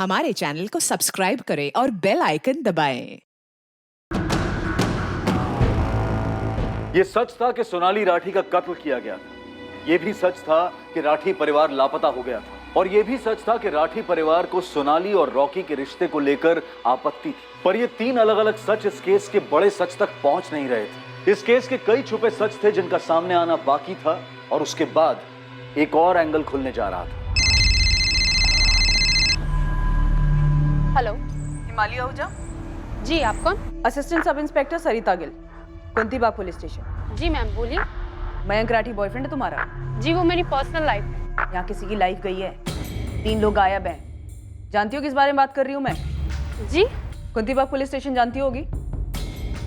हमारे चैनल को सब्सक्राइब करें और बेल आइकन दबाएं। ये सच था कि सोनाली राठी का कत्ल किया गया था। ये भी सच था कि राठी परिवार लापता हो गया था। और ये भी सच था कि राठी परिवार को सोनाली और रॉकी के रिश्ते को लेकर आपत्ति थी। पर ये तीन अलग अलग सच इस केस के बड़े सच तक पहुंच नहीं रहे थे। इस केस के कई छुपे सच थे जिनका सामने आना बाकी था और उसके बाद एक और एंगल खुलने जा रहा था। हेलो, हिमालय आहूजा। जी आप कौन? असिस्टेंट सब इंस्पेक्टर सरिता गिल, कुंतीबाग पुलिस स्टेशन। जी मैम बोलिए। मयंक राठी बॉयफ्रेंड है तुम्हारा? जी वो मेरी पर्सनल लाइफ है। यहाँ किसी की लाइफ गई है, 3 लोग गायब हैं। जानती हो किस बारे में बात कर रही हूँ मैं? जी कुंतीबाग पुलिस स्टेशन जानती होगी।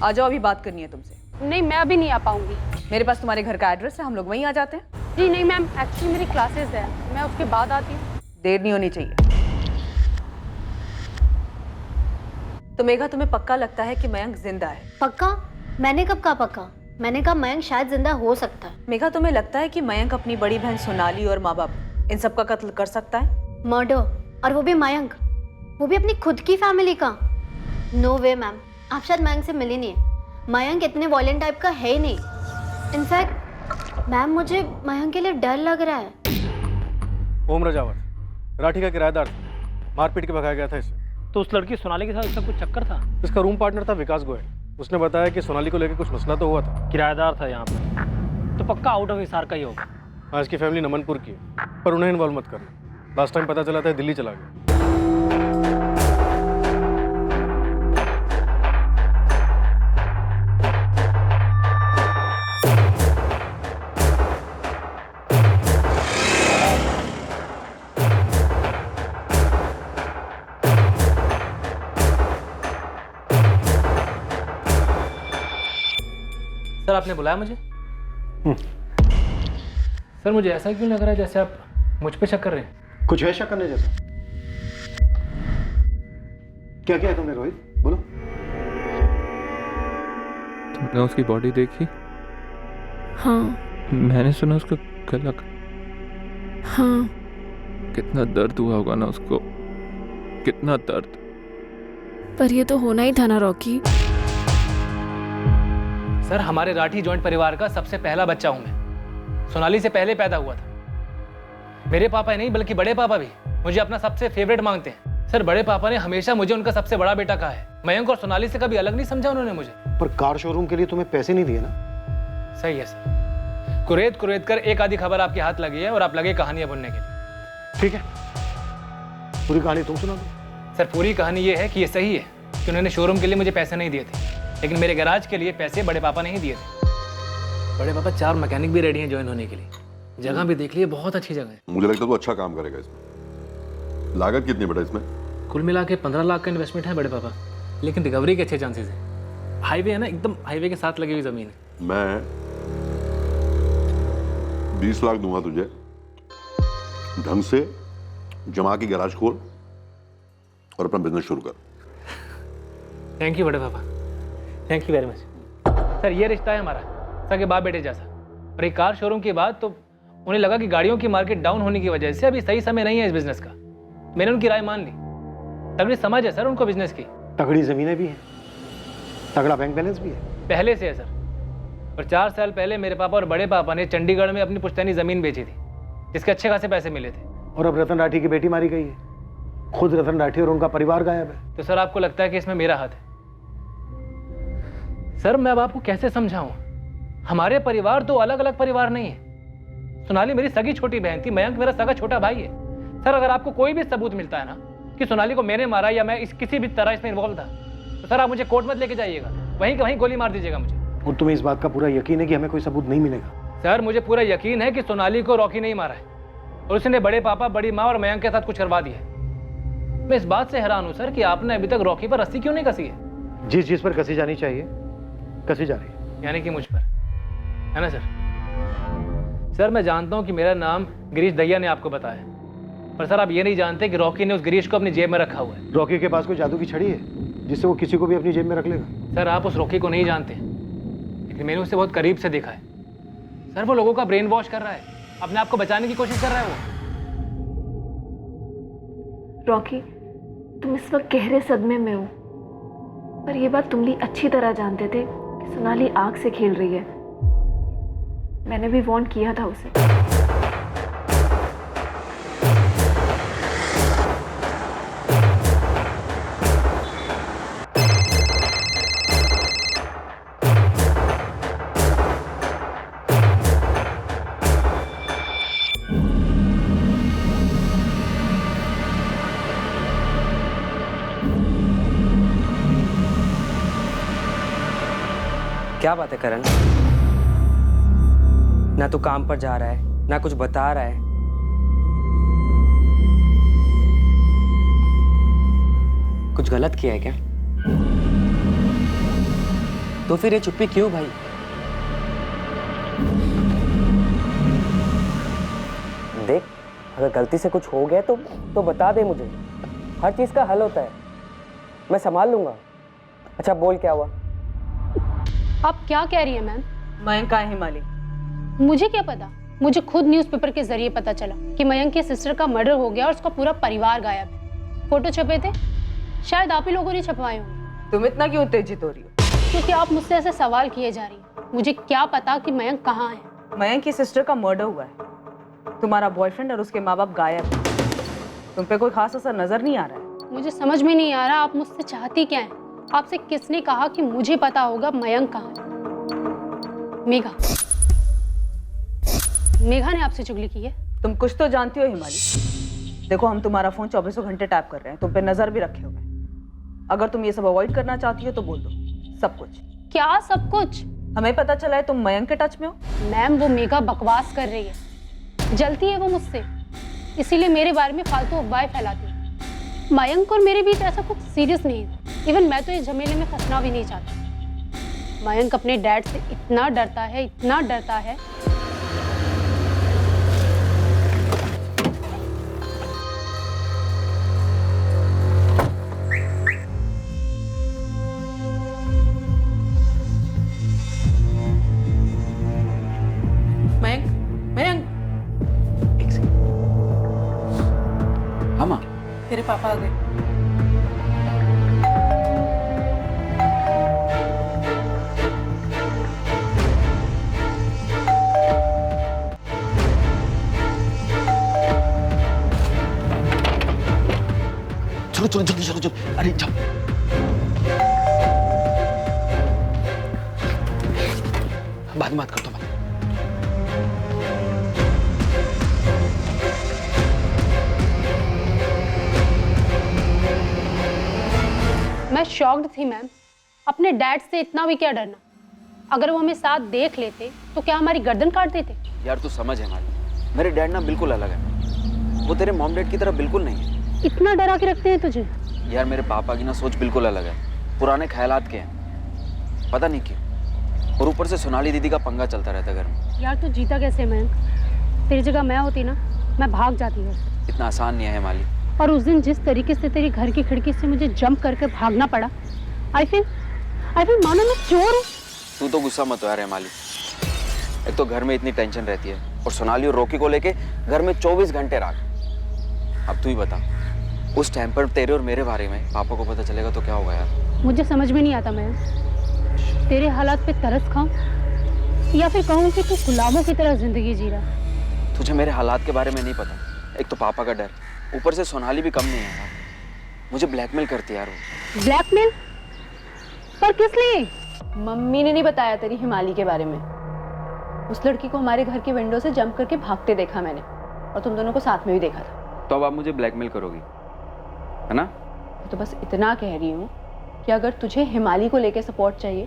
आ जाओ, अभी बात करनी है तुमसे। नहीं, मैं अभी नहीं आ पाऊंगी। मेरे पास तुम्हारे घर का एड्रेस है, हम लोग वहीं आ जाते हैं। जी नहीं मैम, एक्चुअली मेरी क्लासेस है, मैं उसके बाद आती हूँ। देर नहीं होनी चाहिए। तो मेघा, तुम्हें पक्का लगता है कि मयंक जिंदा है? पक्का? मैंने कब कहा पक्का? मैंने कहा मयंक शायद जिंदा हो सकता है। मेघा, तुम्हें लगता है कि मयंक अपनी बड़ी बहन सोनाली और माँ बाप इन सब का कत्ल कर सकता है? मर्डर, और वो भी मयंक, वो भी अपनी खुद की फैमिली का? नो वे मैम, आप शायद मयंक से मिली नहीं है। मयंक इतने वॉयलेंट टाइप का है ही नहीं। इनफैक्ट मैम, मुझे मयंक के लिए डर लग रहा है। ओम राजावत राठी का किराएदार था, मारपीट के भगाया गया था इसे। तो उस लड़की सोनाली के साथ इसका कुछ चक्कर था? इसका रूम पार्टनर था विकास गोयल। उसने बताया कि सोनाली को लेकर कुछ मसला तो हुआ था। किराएदार था यहाँ पे, तो पक्का आउट ऑफ हिसार का ही होगा। हाँ, इसकी फैमिली नमनपुर की है, पर उन्हें इन्वॉल्व मत करना। लास्ट टाइम पता चला था दिल्ली चला गया। सर आपने बुलाया मुझे? सर मुझे ऐसा क्यों लग रहा है जैसे आप मुझ पे शक कर रहे हैं? कुछ है शक करने जैसा? क्या किया तुमने रोहित, बोलो। तुमने उसकी बॉडी देखी? हाँ। मैंने सुना उसका गला। हाँ। कितना दर्द हुआ होगा ना उसको, कितना दर्द। पर ये तो होना ही था ना रॉकी। सर हमारे राठी जॉइंट परिवार का सबसे पहला बच्चा हूं मैं। सोनाली से पहले पैदा हुआ था। मेरे पापा ही नहीं बल्कि बड़े पापा भी मुझे अपना सबसे फेवरेट मांगते हैं। सर बड़े पापा ने हमेशा मुझे उनका सबसे बड़ा बेटा कहा है। मयंक और सोनाली से कभी अलग नहीं समझा उन्होंने मुझे। पर कार शोरूम के लिए तुम्हें पैसे नहीं दिए ना? सही है सर, कुरेद कुरेद कर एक आधी खबर आपके हाथ लगी है और आप लगे कहानियां बुनने के लिए। ठीक है, पूरी कहानी तुम सुना दो। सर पूरी कहानी ये है कि ये सही है कि उन्होंने शोरूम के लिए मुझे पैसे नहीं दिए थे, लेकिन मेरे गैराज के लिए पैसे बड़े पापा ने ही दिए थे। बड़े पापा 4 मैकेनिक भी रेडी हैं ज्वाइन होने के लिए। जगह भी देख लिए, बहुत अच्छी जगह है। मुझे लगता है तू अच्छा काम करेगा इसमें। लागत कितनी बेटा इसमें? कुल मिला के 15 लाख का इन्वेस्टमेंट है बड़े पापा, लेकिन रिकवरी के अच्छे चांसेस हैं। हाईवे है ना, एकदम हाईवे के साथ लगी हुई जमीन है। मैं 20 लाख दूंगा तुझे, ढंग से जमा की गैराज खोल और अपना बिजनेस शुरू कर। थैंक यू बड़े पापा, thank you very much. Sir ये रिश्ता है हमारा सगे बाप बेटे जैसा। और एक कार शोरूम की बात, तो उन्हें लगा कि गाड़ियों की मार्केट डाउन होने की वजह से अभी सही समय नहीं है इस बिजनेस का। मैंने उनकी राय मान ली। तगड़ी समझ है सर उनको बिजनेस की। तगड़ी जमीनें भी हैं, तगड़ा बैंक बैलेंस भी है। पहले से है सर। और 4 साल पहले मेरे पापा और बड़े पापा ने चंडीगढ़ में अपनी पुश्तैनी जमीन बेची थी, जिसके अच्छे खासे पैसे मिले थे। और अब रतन राठी की बेटी मारी गई है, खुद रतन राठी और उनका परिवार गायब है। तो सर आपको लगता है कि इसमें मेरा हाथ है? सर मैं अब आपको कैसे समझाऊं, हमारे परिवार तो अलग अलग परिवार नहीं है। सोनाली मेरी सगी छोटी बहन थी, मयंक मेरा सगा छोटा भाई है। सर अगर आपको कोई भी सबूत मिलता है ना कि सोनाली को मैंने मारा या मैं किसी भी तरह इसमें इन्वॉल्व था, तो सर आप मुझे कोर्ट मत लेके जाइएगा, वहीं के वहीं गोली मार दीजिएगा मुझे। और तुम्हें इस बात का पूरा यकीन है कि हमें कोई सबूत नहीं मिलेगा? सर मुझे पूरा यकीन है कि सोनाली को रॉकी नहीं मारा है और उसने बड़े पापा, बड़ी माँ और मयंक के साथ कुछ करवा दिया है। मैं इस बात से हैरान हूं सर कि आपने अभी तक रॉकी पर रस्सी क्यों नहीं कसी है? जिस चीज पर कसी जानी चाहिए कसी जा रही है। यानी कि मुझ पर, है ना सर? सर मैं जानता हूं कि मेरा नाम गिरीश दहिया ने आपको बताया, पर सर आप ये नहीं जानते कि रॉकी ने उस गिरीश को अपनी जेब में रखा हुआ है। रॉकी के पास कोई जादू की छड़ी है जिससे वो किसी को भी अपनी जेब में रख लेगा? सर आप उस रॉकी को नहीं जानते, लेकिन मैंने उसे बहुत करीब से देखा है। सर वो लोगों का ब्रेन वॉश कर रहा है, अपने आप को बचाने की कोशिश कर रहा है वो। रॉकी, तुम इस वक्त गहरे सदमे में हो, पर ये बात तुम भी अच्छी तरह जानते थे कि सोनाली आग से खेल रही है। मैंने भी वार्न किया था उसे। क्या बात है करण? ना तो काम पर जा रहा है, ना कुछ बता रहा है। कुछ गलत किया है क्या? तो फिर ये चुप्पी क्यों भाई? देख, अगर गलती से कुछ हो गया तो बता दे मुझे। हर चीज का हल होता है, मैं संभाल लूंगा। अच्छा बोल, क्या हुआ? आप क्या कह रही हैं मैम? मयंक कहाँ है हिमाली? मुझे क्या पता, मुझे खुद न्यूज़पेपर के जरिए पता चला कि मयंक की सिस्टर का मर्डर हो गया और उसका पूरा परिवार गायब है। फोटो छपे थे, शायद आप ही लोगों ने छपवाए होंगे। तुम इतना क्यों उत्तेजित हो रही हो? क्योंकि आप मुझसे ऐसे सवाल किए जा रही हैं। मुझे क्या पता कि मयंक कहाँ है। मयंक की सिस्टर का मर्डर हुआ है, तुम्हारा बॉयफ्रेंड और उसके माँ बाप गायब है। तुम पे कोई खास असर नजर नहीं आ रहा है। मुझे समझ में नहीं आ रहा आप मुझसे चाहती क्या है। आपसे किसने कहा कि मुझे पता होगा मयंक कहाँ है? मेघा ने आपसे चुगली की है। तुम कुछ तो जानती हो हिमाली। देखो, हम तुम्हारा फोन 24 घंटे टैप कर रहे हैं, तुम पे नजर भी रखे हुए हैं। अगर तुम ये सब अवॉइड करना चाहती हो तो बोल दो सब कुछ। क्या सब कुछ? हमें पता चला है तुम मयंक के टच में हो। मैम, वो मेघा बकवास कर रही है, जलती है वो मुझसे, इसीलिए मेरे बारे में फालतू अफवाहें फैलाती है। मयंक और मेरे बीच ऐसा कुछ सीरियस नहीं है। इवन मैं तो इस झमेले में फंसना भी नहीं चाहती। मयंक अपने डैड से इतना डरता है, इतना डरता है। मयंक, मयंक, एक सेकंड। हाँ माँ, तेरे पापा आ गए। चलो जल्दी चलो। अरे जाओ। बाद में बात करता हूँ। मैं शॉक्ड थी मैम। अपने डैड से इतना भी क्या डरना? अगर वो हमें साथ देख लेते तो क्या हमारी गर्दन काट देते? यार तू समझ है हमारी, मेरे डैड ना बिल्कुल अलग है। वो तेरे मॉम डैड की तरह बिल्कुल नहीं है। इतना डरा के रखते हैं तुझे? यार मेरे पापा की ना सोच बिल्कुल अलग है, पुराने ख्यालात के हैं, पता नहीं क्यों। और ऊपर से सोनाली दीदी का पंगा चलता रहता है घर में। यार तू जीता कैसे मयंक? तेरी जगह मैं होती ना, मैं भाग जाती घर से। इतना आसान नहीं है हिमाली। और उस दिन जिस तरीके से तेरी घर की खिड़की से मुझे जंप करके भागना पड़ा, आई फील मानो मैं चोर हूँ। तू तो गुस्सा मत हो यार हिमाली। एक तो घर में इतनी टेंशन रहती है और सोनाली और रॉकी को लेके घर में 24 घंटे राख। अब तू ही बता, उस टाइम पर तेरे और मेरे बारे में पापा को पता चलेगा तो क्या होगा यार? मुझे समझ में नहीं आता मैं तेरे हालात पे तरस खाऊं या फिर कहूं कि तू गुलामों की तरह जिंदगी जी रहा। तुझे मेरे हालात के बारे में नहीं पता। एक तो पापा का डर, ऊपर से सोनाली भी कम नहीं है यार। मुझे ब्लैकमेल करती है यार वो। ब्लैकमेल? पर किस लिए? मम्मी ने नहीं बताया तेरी हिमाली के बारे में। उस लड़की को हमारे घर की विंडो से जंप करके भागते देखा मैंने, और तुम दोनों को साथ में भी देखा था। तो अब आप मुझे ब्लैकमेल करोगी, है ना? तो बस इतना कह रही हूँ कि अगर तुझे हिमाली को लेके सपोर्ट चाहिए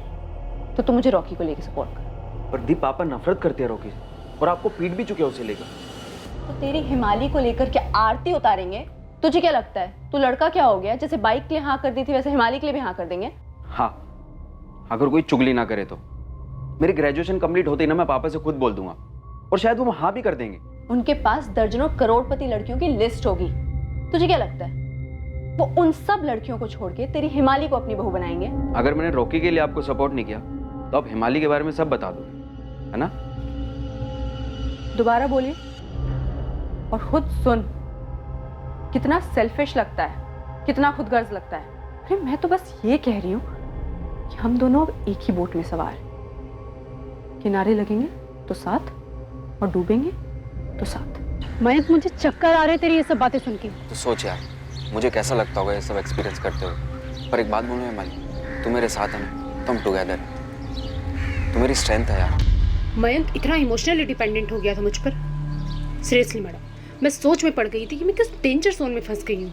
तो तू मुझे रॉकी को लेके सपोर्ट कर। पर दीप पापा नफरत करते हैं रॉकी से और आपको पीट भी चुके हैं उसे लेकर। तो तेरी हिमाली को लेकर क्या आरती उतारेंगे? तुझे क्या लगता है तू लड़का क्या हो गया? जैसे बाइक के लिए हाँ कर दी थी वैसे हिमाली के लिए भी हाँ कर देंगे? हाँ, अगर कोई चुगली ना करे तो। मेरी ग्रेजुएशन कंप्लीट होते ही ना मैं पापा से खुद बोल दूंगा और शायद वो हाँ भी कर देंगे। उनके पास दर्जनों करोड़पति लड़कियों की लिस्ट होगी। तुझे क्या लगता है वो उन सब लड़कियों को छोड़ के तेरी हिमाली को अपनी बहू बनाएंगे? अगर मैंने रॉकी के लिए आपको सपोर्ट नहीं किया तो आप हिमाली के बारे में सब बता दो, है ना? दोबारा बोलिए और खुद सुन। कितना सेल्फिश लगता है कितना खुदगर्ज लगता है। अरे मैं तो बस ये कह रही हूँ कि हम दोनों अब एक ही बोट में सवार हैं। किनारे लगेंगे तो साथ और डूबेंगे तो साथ। मयंक मुझे चक्कर आ रहे तेरी ये सब बातें सुन के। तो सोच यार, मुझे कैसा लगता होगा ये सब एक्सपीरियंस करते हुए। पर एक बात बोलूं हिमाली, तू मेरे साथ है ना, तो हम टुगेदर हैं। तू मेरी स्ट्रेंथ है यार। मयंक इतना इमोशनली डिपेंडेंट हो गया था मुझ पर। सीरियसली मैडम, मैं सोच में पड़ गई थी कि मैं किस डेंजर जोन में फंस गई हूँ,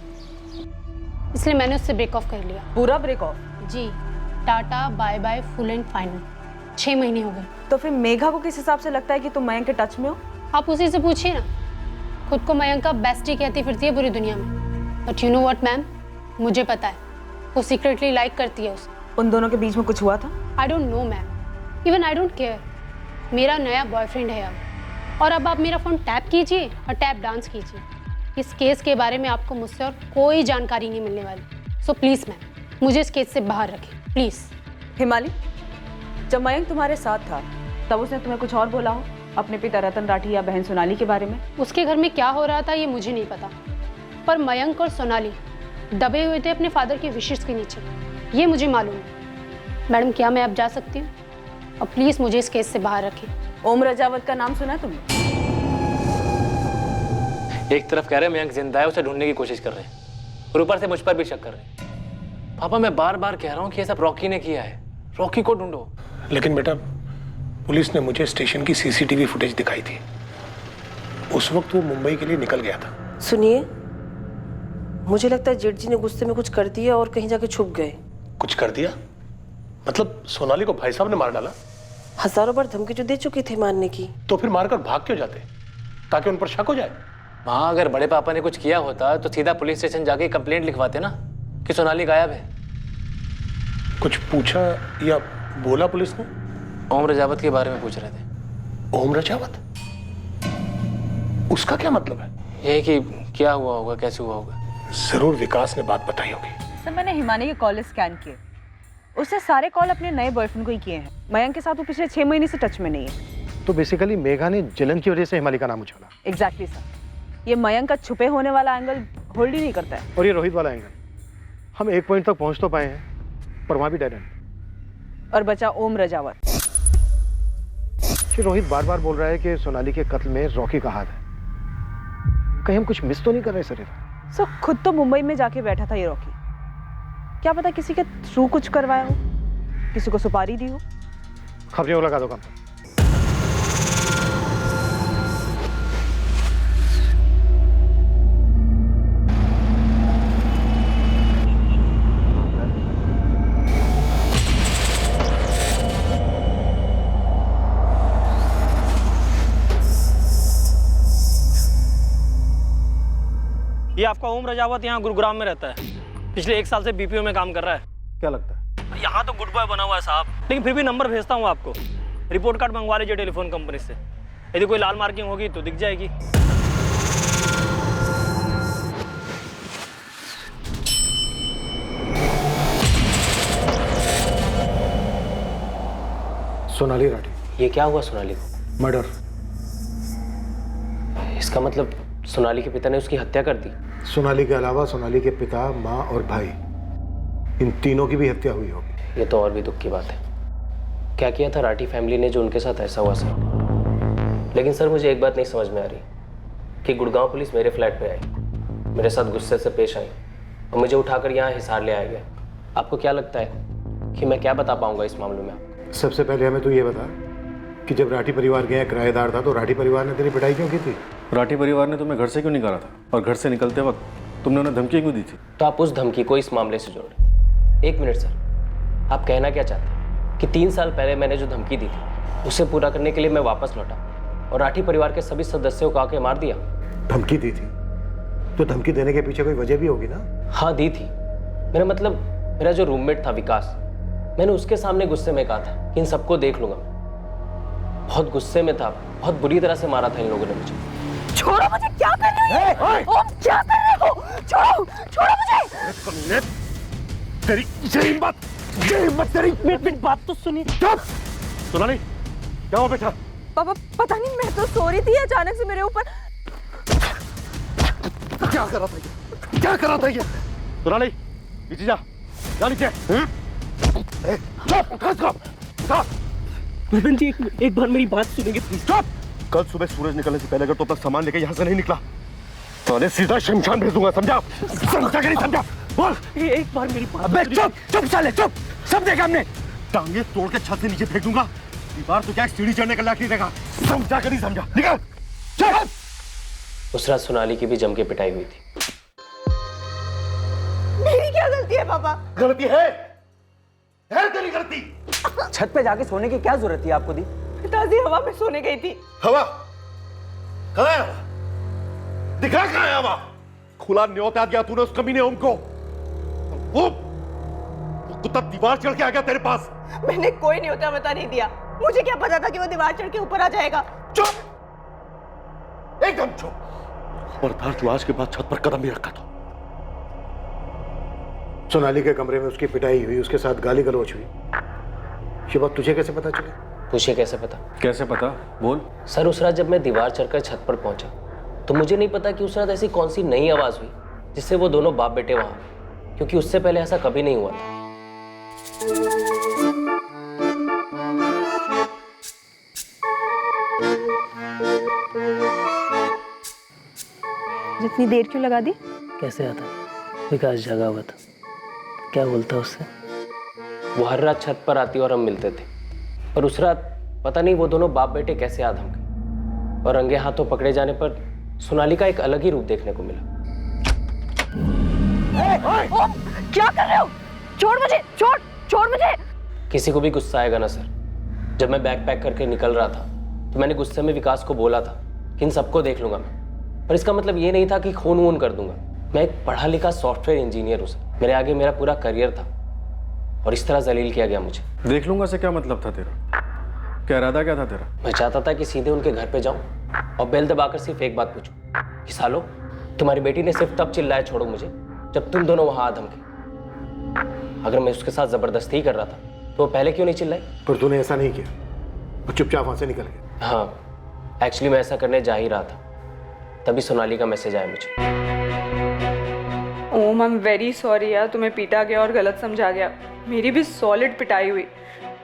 इसलिए मैंने उससे ब्रेक ऑफ कर लिया। पूरा ब्रेक ऑफ? जी, tata bye bye full and final. 6 महीने हो गए। तो फिर मेघा को किस हिसाब से लगता है कि तुम मयंक के टच में हो? आप उसी से पूछिए ना। खुद को मयंक का बेस्टी कहती फिरती है पूरी दुनिया में। But you know what ma'am, मुझे पता है वो सीक्रेटली लाइक करती है उसे। उन दोनों के बीच में कुछ हुआ था? I don't know ma'am, even I don't care. मेरा नया बॉयफ्रेंड है अब, और अब आप मेरा फ़ोन टैप कीजिए और टैप डांस कीजिए। इस केस के बारे में आपको मुझसे और कोई जानकारी नहीं मिलने वाली। सो प्लीज़ मैम, मुझे इस केस से बाहर रखें प्लीज़। हिमाली, जब मयंक तुम्हारे साथ था तब उसने तुम्हें कुछ और बोला हो अपने पिता रतन राठी या बहन सोनाली के बारे में? उसके घर में क्या हो रहा था ये मुझे नहीं पता, पर मयंक और सोनाली दबे हुए थे अपने फादर के विशेष के नीचे, ये मुझे मालूम है। मैडम, क्या मैं अब जा सकती हूँ? और प्लीज़ मुझे इस केस से बाहर रखें। ओम रजावत का नाम सुना तुमने? एक तरफ कह रहे हैं मयंक जिंदा है, उसे ढूंढने की कोशिश कर रहे हैं, और ऊपर से मुझ पर भी शक कर रहे हैं। पापा, मैं बार बार कह रहा हूँ कि ये सब रॉकी ने किया है, रॉकी को ढूंढो। लेकिन बेटा, पुलिस ने मुझे स्टेशन की सीसीटीवी फुटेज दिखाई थी। उस वक्त वो मुंबई के लिए निकल गया था। सुनिए, मुझे लगता है जेठ जी ने गुस्से में कुछ कर दिया और कहीं जाके छुप गए। कुछ कर दिया? मतलब सोनाली को भाई साहब ने मार डाला? हजारों बार धमकी जो दे चुकी थे मारने की। तो फिर मारकर भाग क्यों जाते? ताकि उन पर शक हो जाए। वहाँ अगर बड़े पापा ने कुछ किया होता तो सीधा पुलिस स्टेशन जाके कंप्लेंट लिखवाते ना कि सोनाली गायब है। कुछ पूछा या बोला पुलिस ने? ओम रजावत के बारे में पूछ रहे थे। ओम रजावत? उसका क्या मतलब है? यही कि क्या हुआ होगा, कैसे हुआ होगा। जरूर विकास ने बात बताई होगी। सर, मैंने हिमानी के कॉल स्कैन किए, उसने सारे कॉल अपने नए बॉयफ्रेंड को ही किए हैं। मयंक के साथ वो पिछले 6 महीने से टच में नहीं है। तो बेसिकली मेघा ने जलन की वजह से हिमाली का नाम उछाला। एग्जैक्टली सर, ये मयंक का छुपे होने वाला एंगल होल्ड ही नहीं करता है। और ये रोहित वाला एंगल, हम एक पॉइंट तक पहुंच तो पाए हैं पर वहां भी डेड एंड। और बचा ओम रजावत। रोहित बार बार बोल रहा है कि सोनाली के कत्ल में रॉकी का हाथ है। कहीं हम कुछ मिस तो नहीं कर रहे सर? सर, खुद तो मुंबई में जाके बैठा था ये रॉकी। क्या पता किसी के थ्रू कुछ करवाया हो, किसी को सुपारी दी हो। खबरें लगा दो काम। ये आपका ओम रजावत यहाँ गुरुग्राम में रहता है। पिछले 1 साल से बीपीओ में काम कर रहा है। क्या लगता है? यहाँ तो गुड बॉय बना हुआ है साहब, लेकिन फिर भी नंबर भेजता हूँ आपको। रिपोर्ट कार्ड मंगवा लीजिए टेलीफोन कंपनी से। यदि कोई लाल मार्किंग होगी तो दिख जाएगी। सोनाली राठी। ये क्या हुआ सोनाली को? मर्डर। इसका मतलब सोनाली के पिता ने उसकी हत्या कर दी? सोनाली के अलावा सोनाली के पिता, माँ और भाई, इन तीनों की भी हत्या हुई होगी। ये तो और भी दुख की बात है। क्या किया था राठी फैमिली ने जो उनके साथ ऐसा हुआ सर? लेकिन सर, मुझे एक बात नहीं समझ में आ रही कि गुड़गांव पुलिस मेरे फ्लैट पे आई, मेरे साथ गुस्से से पेश आई और मुझे उठाकर यहाँ हिसार ले आया गया। आपको क्या लगता है कि मैं क्या बता पाऊंगा इस मामले में? सबसे पहले हमें तो ये बता कि जब राठी परिवार गया किराएदार था तो राठी परिवार ने तेरी पिटाई क्यों की थी? राठी परिवार ने तुम्हें घर से क्यों निकाला था, और घर से निकलते वक्त तुमने उन्हें धमकी क्यों दी थी? तो आप उस धमकी को इस मामले से जोड़ें। 1 मिनट सर, आप कहना क्या चाहते हैं कि 3 साल पहले मैंने जो धमकी दी थी उसे पूरा करने के लिए मैं वापस लौटा और राठी परिवार के सभी सदस्यों को आके मार दिया? धमकी दी थी तो धमकी देने के पीछे कोई वजह भी होगी ना? हाँ, दी थी। मेरा मतलब, मेरा जो रूममेट था विकास, मैंने उसके सामने गुस्से में कहा था कि इन सबको देख लूंगा। बहुत गुस्से में था, बहुत बुरी तरह से मारा था इन लोगों ने मुझे। छोड़ो मुझे, क्या कर रहे हो? ओम, क्या कर रहे हो? छोड़ो, छोड़ो मुझे। तेरी ये हिम्मत तेरी। मेरी बात तो सुनिए। सोनाली, क्या हुआ बेटा? पापा, पता नहीं, मैं तो सो रही थी, अचानक से मेरे ऊपर। क्या कर रहा था ये? क्या कर रहा था ये? सोनाली नीचे जा नीचे। बहन जी एक बार मेरी बात सुनेंगे प्लीज। चुप। कल सुबह सूरज निकलने से पहले अगर तो अपना सामान लेकर यहाँ से नहीं निकला तो उन्हें सीधा शमशान भेज दूंगा, समझा? समझा कि नहीं समझा? बोल। एक बार मेरी बात। अबे चुप चुप साले चुप, सब देखा हमने। टांगे तोड़ के छत से नीचे फेंक दूंगा, दीवार तो क्या सीढ़ी चढ़ने का लायक नहीं देगा, समझा कि नहीं समझा? निकल चल। उस रात सोनाली की भी जम के पिटाई हुई थी। मेरी क्या गलती है पापा? गलती है तेरी गलती। छत पे जाके सोने की क्या जरूरत थी आपको दी? पिताजी हवा में सोने गई थी। हवा कहाँ है हवा? दिखा कहाँ है हवा? खुला न्योता दिया तूने उस कमीने ओम को, वो कुत्ता दीवार चढ़ के आ गया तेरे पास। मैंने कोई न्योता बता नहीं दिया, मुझे क्या पता था कि वो दीवार चढ़ के ऊपर आ जाएगा। चुप, एकदम चुप। खबरदार तू आज के बाद छत पर कदम भी रखा तो। सोनाली के कमरे में उसकी पिटाई हुई, उसके साथ गाली गलौज हुई, ये बात तुझे कैसे पता चली? पूछे कैसे पता? कैसे पता? बोल। सर उस रात जब मैं दीवार चढ़कर छत पर पहुंचा तो मुझे नहीं पता कि उस रात ऐसी कौन सी नई आवाज हुई जिससे वो दोनों बाप बेटे वहां, क्योंकि उससे पहले ऐसा कभी नहीं हुआ था। जितनी देर क्यों लगा दी? कैसे आता? विकास जगा हुआ था, क्या बोलता उससे? वो हर रात छत पर आती और हम मिलते थे, पर उस रात पता नहीं वो दोनों बाप बेटे कैसे आधम गए और रंगे हाथों पकड़े जाने पर सोनाली का एक अलग ही रूप देखने को मिला। क्या कर रहे हो? छोड़ मुझे, छोड़ मुझे। किसी को भी गुस्सा आएगा ना सर। जब मैं बैग पैक करके निकल रहा था तो मैंने गुस्से में विकास को बोला था कि इन सबको देख लूंगा मैं, पर इसका मतलब ये नहीं था कि खून वून कर दूंगा। मैं एक पढ़ा लिखा सॉफ्टवेयर इंजीनियर हूँ सर, मेरे आगे मेरा पूरा करियर था और इस तरह जलील किया गया मुझे। देख लूंगा से क्या मतलब था तेरा? क्या इरादा क्या था तेरा? मैं चाहता था कि सीधे उनके घर पे जाऊं और बेल दबाकर सिर्फ एक बात पूछूं कि सालो तुम्हारी बेटी ने सिर्फ तब चिल्लाया छोड़ो मुझे जब तुम दोनों वहां आधम के। अगर मैं उसके साथ जबरदस्ती कर रहा था तो वो पहले क्यों नहीं चिल्लाई? पर तूने ऐसा नहीं किया, वो चुपचाप वहां से निकल गया। हाँ, एक्चुअली मैं ऐसा करने जा ही रहा था, तभी सोनाली का मैसेज आया मुझे। ओम आई एम वेरी सॉरी यार, तुम्हें पीटा गया और गलत समझा गया। मेरी भी सॉलिड पिटाई हुई।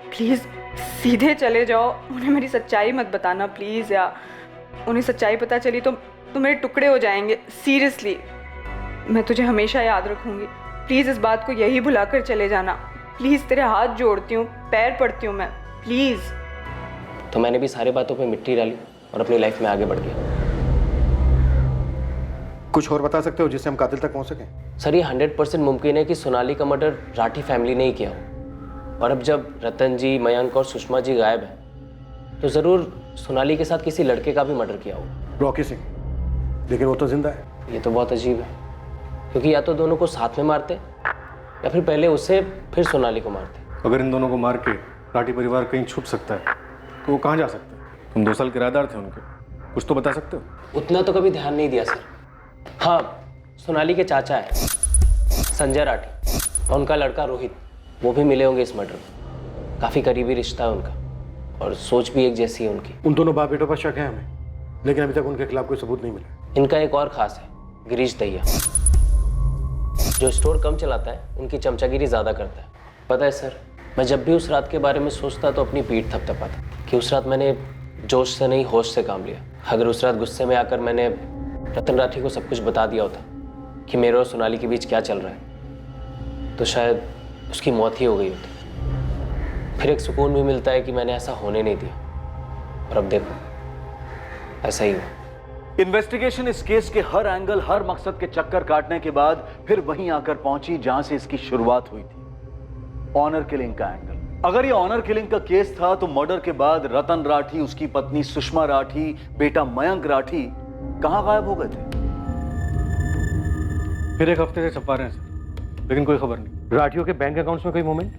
प्लीज़ सीधे चले जाओ, उन्हें मेरी सच्चाई मत बताना प्लीज़ यार। उन्हें सच्चाई पता चली तो मेरे टुकड़े हो जाएंगे, सीरियसली। मैं तुझे हमेशा याद रखूंगी। प्लीज़ इस बात को यही भुलाकर चले जाना। प्लीज़ तेरे हाथ जोड़ती हूँ, पैर पड़ती हूँ मैं, प्लीज़। तो मैंने भी सारी बातों पे मिट्टी डाली और अपनी लाइफ में आगे बढ़ गया। कुछ और बता सकते हो जिससे हम कातिल तक पहुंच सकें? सर ये 100% मुमकिन है कि सोनाली का मर्डर राठी फैमिली ने ही किया हो, और अब जब रतन जी, मयंक और सुषमा जी गायब हैं तो ज़रूर सोनाली के साथ किसी लड़के का भी मर्डर किया हो। रॉकी सिंह, लेकिन वो तो जिंदा है। ये तो बहुत अजीब है, क्योंकि या तो दोनों को साथ में मारते या फिर पहले उसे फिर सोनाली को मारते। अगर इन दोनों को मार के राठी परिवार कहीं छुप सकता है तो वो कहाँ जा सकता है? तुम 2 साल किराएदार थे उनके, कुछ तो बता सकते हो? उतना तो कभी ध्यान नहीं दिया सर। हाँ, सोनाली के चाचा है संजय राठी और उनका लड़का रोहित, वो भी मिले होंगे इस मर्डर में। काफ़ी करीबी रिश्ता है उनका और सोच भी एक जैसी है उनकी। उन दोनों बाप बेटों पर शक है हमें, लेकिन अभी तक उनके खिलाफ कोई सबूत नहीं मिला। इनका एक और खास है, गिरीश दहिया, जो स्टोर कम चलाता है, उनकी चमचागिरी ज़्यादा करता है। पता है सर, मैं जब भी उस रात के बारे में सोचता तो अपनी पीठ थपथपाता कि उस रात मैंने जोश से नहीं होश से काम लिया। अगर उस रात गुस्से में आकर मैंने रतन राठी को सब कुछ बता दिया होता कि मेरे और सोनाली के बीच क्या चल रहा है, तो शायद उसकी मौत ही हो गई होती। फिर एक सुकून भी मिलता है कि मैंने ऐसा होने नहीं दिया, और अब देखो ऐसा ही हुआ। इन्वेस्टिगेशन इस केस के हर एंगल, हर मकसद के चक्कर काटने के बाद फिर वहीं आकर पहुंची जहां से इसकी शुरुआत हुई थी, ऑनर किलिंग का एंगल। अगर ये ऑनर किलिंग का केस था तो मर्डर के बाद रतन राठी, उसकी पत्नी सुषमा राठी, बेटा मयंक राठी कहां गायब हो गए थे? फिर 1 हफ्ते से छपा रहे हैं सर, लेकिन कोई खबर नहीं। राठियों के बैंक अकाउंट्स में कोई मूवमेंट?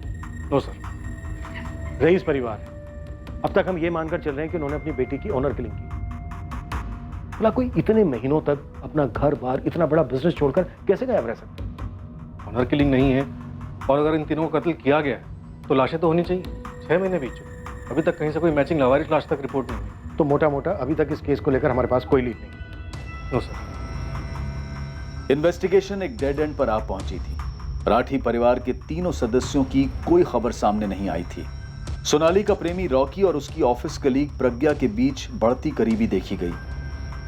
No sir. रईस परिवार है, अब तक हम ये मानकर चल रहे हैं कि उन्होंने अपनी बेटी की ऑनर किलिंग की। भला कोई इतने महीनों तक अपना घर बार, इतना बड़ा बिजनेस छोड़कर कैसे गायब रह सकता है? ऑनर किलिंग नहीं है, और अगर इन तीनों को कत्ल किया गया तो लाशें तो होनी चाहिए। 6 महीने बीत चुके, अभी तक कहीं से कोई मैचिंग लावारिस लाश तक रिपोर्ट नहीं हुई। तो मोटा मोटा अभी तक इस केस को लेकर हमारे पास कोई लीड नहीं। No sir. इन्वेस्टिगेशन एक डेड एंड पर आ पहुंची थी। राठी परिवार के तीनों सदस्यों की कोई खबर सामने नहीं आई थी। सोनाली का प्रेमी रॉकी और उसकी ऑफिस कलीग प्रज्ञा के बीच बढ़ती करीबी देखी गई,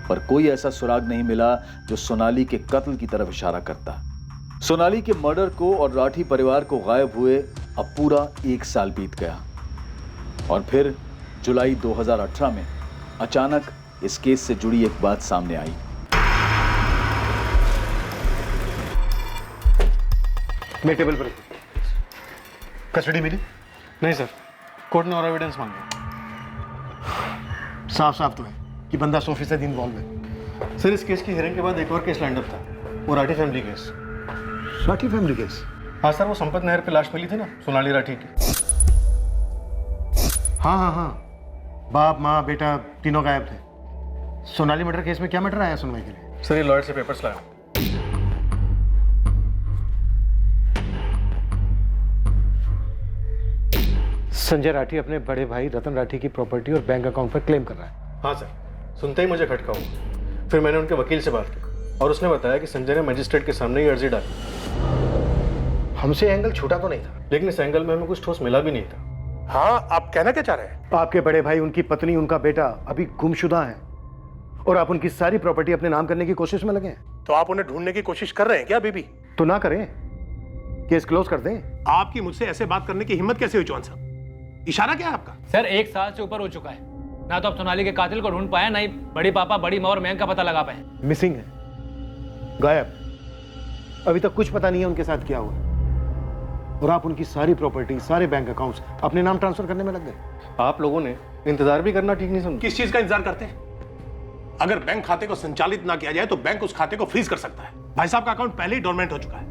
पर कोई ऐसा सुराग नहीं मिला जो सोनाली के कत्ल की तरफ इशारा करता। सोनाली के मर्डर को और राठी परिवार को गायब हुए अब पूरा 1 साल बीत गया और फिर जुलाई 2018 में अचानक इस केस से जुड़ी एक बात सामने आई। मैं टेबल पर कस्टडी मिली? नहीं सर, कोर्ट ने और एविडेंस मांगे। साफ साफ तो है कि बंदा 100% इन्वॉल्व है। सर, इस केस की हियरिंग के बाद एक और केस लैंड अप था, वो Rathi family case. Rathi family case? हाँ सर, वो संपत नहर पे लाश मिली थी ना सोनाली राठी की। हाँ हाँ हाँ, बाप माँ बेटा तीनों गायब थे। सोनाली मर्डर केस में क्या मैटर आया सुनवाई के लिए? सर, ये लॉयर से पेपर्स लाया। संजय राठी अपने बड़े भाई रतन राठी की प्रॉपर्टी और बैंक अकाउंट पर क्लेम कर रहा है। हाँ सर, सुनते ही मुझे खटका हुआ। फिर मैंने उनके वकील से बात की और उसने बताया कि संजय ने मजिस्ट्रेट के सामने ही अर्जी डाली। हमसे एंगल छूटा तो नहीं था, लेकिन इस एंगल में हमें कुछ ठोस मिला भी नहीं था। हाँ, आप कहना क्या चाह रहे हैं? आपके बड़े भाई, उनकी पत्नी, उनका बेटा अभी गुमशुदा हैं और आप उनकी सारी प्रॉपर्टी अपने नाम करने की कोशिश में लगे हैं। तो आप उन्हें ढूंढने की कोशिश कर रहे हैं क्या बीबी? तो ना करें, केस क्लोज कर दें। आपकी मुझसे ऐसे बात करने की हिम्मत कैसे हुई चौहान साहब? इशारा क्या है आपका? सर, 1 साल से ऊपर हो चुका है, ना तो आप सोनाली के कातिल को ढूंढ पाए, ना ही बड़ी पापा, बड़ी माँ और मैंग का पता लगा पाए। मिसिंग है, गायब। अभी तक कुछ पता नहीं है उनके साथ क्या हुआ और आप उनकी सारी प्रॉपर्टी, सारे बैंक अकाउंट्स अपने नाम ट्रांसफर करने में लग गए। आप लोगों ने इंतजार भी करना ठीक नहीं समझा। किस चीज का इंतजार करते हैं? अगर बैंक खाते को संचालित ना किया जाए तो बैंक उस खाते को फ्रीज कर सकता है। भाई साहब का अकाउंट पहले ही डोरमेंट हो चुका है।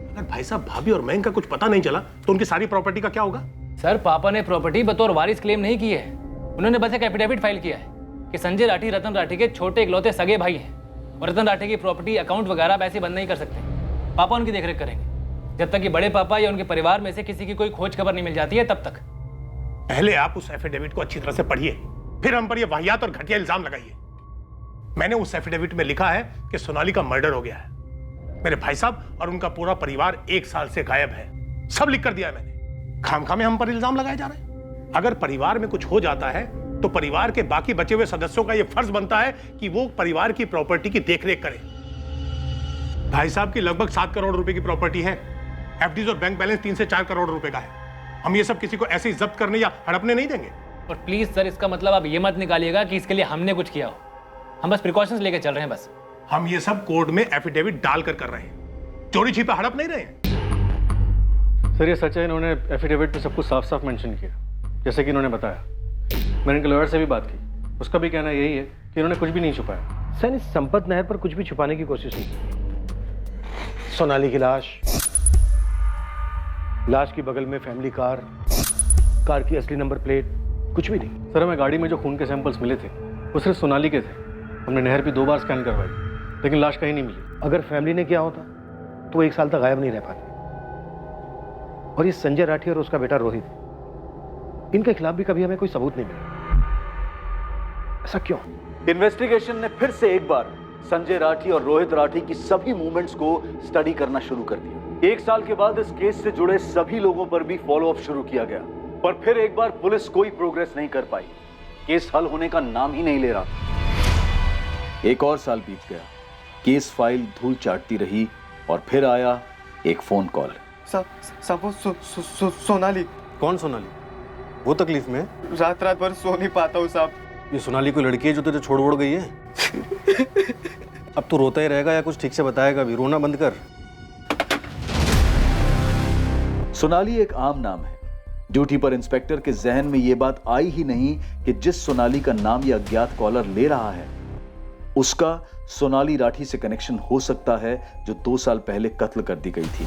अगर भाई साहब, भाभी और मैंग का कुछ पता नहीं चला तो उनकी सारी प्रॉपर्टी का क्या होगा? सर, पापा ने प्रॉपर्टी बतौर वारिस क्लेम नहीं की है। उन्होंने बस एक एफिडेविट फाइल किया है कि संजय राठी रतन राठी के छोटे इकलौते सगे भाई हैं और रतन राठी की प्रॉपर्टी, अकाउंट वगैरह वैसे बंद नहीं कर सकते। पापा उनकी देखरेख करेंगे जब तक कि बड़े पापा या उनके परिवार में से किसी की कोई खोज खबर नहीं मिल जाती है, तब तक। पहले आप उस एफिडेविट को अच्छी तरह से पढ़िए, फिर हम पर यह वाहियात और घटिया इल्जाम लगाइए। मैंने उस एफिडेविट में लिखा है कि सोनाली का मर्डर हो गया है। मेरे भाई साहब और उनका पूरा परिवार 1 साल से गायब है। सब लिख कर दिया है मैंने। खामखा में हम पर इल्जाम लगाए जा रहे हैं। अगर परिवार में कुछ हो जाता है तो परिवार के बाकी बचे हुए सदस्यों का यह फर्ज बनता है कि वो परिवार की प्रॉपर्टी की देखरेख करें। भाई साहब की लगभग 7 करोड़ रुपए की प्रॉपर्टी है। एफडीज और बैंक बैलेंस 3 से 4 करोड़ रुपए का है। हम ये सब किसी को ऐसे ही जब्त करने या हड़पने नहीं देंगे। और प्लीज सर, इसका मतलब आप ये मत निकालिएगा कि इसके लिए हमने कुछ किया हो। हम बस प्रिकॉशंस लेके चल रहे हैं बस। हम ये सब कोर्ट में एफिडेविट डालकर कर रहे हैं, चोरी छिपे हड़प नहीं रहे हैं। सर, ये सच है, इन्होंने एफिडेविट में सब कुछ साफ साफ मेंशन किया, जैसे कि इन्होंने बताया। मैंने इनके लॉयर से भी बात की, उसका भी कहना यही है कि इन्होंने कुछ भी नहीं छुपाया। सर, इस संपत नहर पर कुछ भी छुपाने की कोशिश नहीं। सोनाली की लाश की बगल में फैमिली कार की असली नंबर प्लेट, कुछ भी नहीं। सर, हमें गाड़ी में जो खून के सैंपल्स मिले थे वो सिर्फ सोनाली के थे। हमने नहर भी 2 बार स्कैन करवाई, लेकिन लाश कहीं नहीं मिली। अगर फैमिली ने किया होता तो 1 साल तक गायब नहीं रह पाते। और ये संजय राठी और उसका बेटा रोहित, इनके खिलाफ भी कभी हमें कोई सबूत नहीं मिला। ऐसा क्यों? इन्वेस्टिगेशन ने फिर से एक बार संजय राठी और रोहित राठी की सभी मूवमेंट्स को स्टडी करना शुरू कर दिया। 1 साल के बाद इस केस से जुड़े सभी लोगों पर भी फॉलो अप शुरू किया गया, पर फिर एक बार पुलिस कोई प्रोग्रेस नहीं कर पाई। केस हल होने का नाम ही नहीं ले रहा। 1 और साल बीत गया, केस फाइल धूल चाटती रही और फिर आया एक फोन कॉल। सोनाली। कौन सोनाली? वो तकलीफ में? रात भर सो नहीं पाता हूँ साहब। ये सोनाली कोई लड़की है जो तुझे छोड़ गई है? अब तू रोता ही रहेगा या कुछ ठीक से बताएगा भी? रोना बंद कर। सोनाली एक आम नाम है। ड्यूटी पर इंस्पेक्टर के जहन में यह बात आई ही नहीं कि जिस सोनाली का नाम यह अज्ञात कॉलर ले रहा है उसका सोनाली राठी से कनेक्शन हो सकता है, जो 2 साल पहले कत्ल कर दी गई थी।